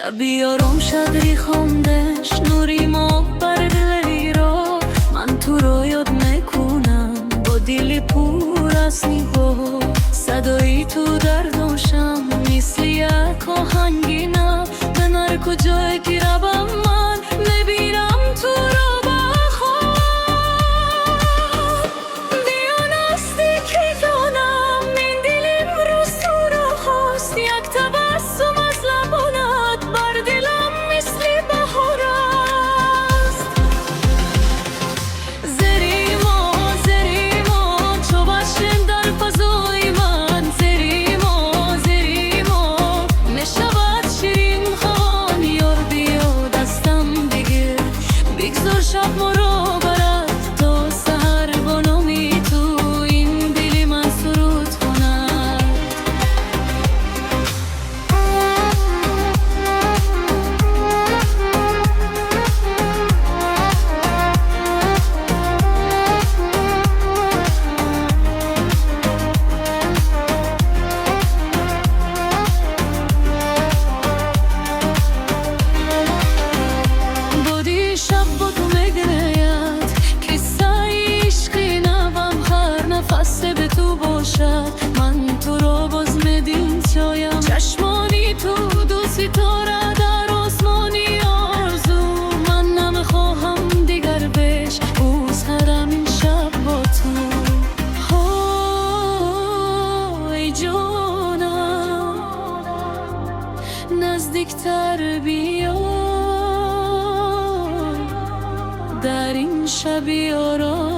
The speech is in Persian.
شبی آروم شدی خوندش نوری ماه بر دلی را من تو رو یاد میکنم با دیلی پر از نیگو صدایی تو در دوشم مثل یک آهنگینم بنر کجای که ربم من نبیرم تو رو با خواب دیانستی که دانم من دلیم رو سورا خواست یک تبسم از لبانت بر دلم مثل بهار است زریما چو بشن در فضای من زریما نشود شیرین خوان یار بیا دستم بگیر بگذار شب ما رو برد تا سحر با نامی تو این دل من سرود کند بودی شب با تو میگرید قصه عشقی نوم هر نفس به تو باشد من تو رو باز میدیم چایم چشمانی تو دو ستاره در آسمانی آرزو من نمیخواهم دیگر بش بوس هرم این شب با تو ای جانم نزدیکتر بیا در این شب آرام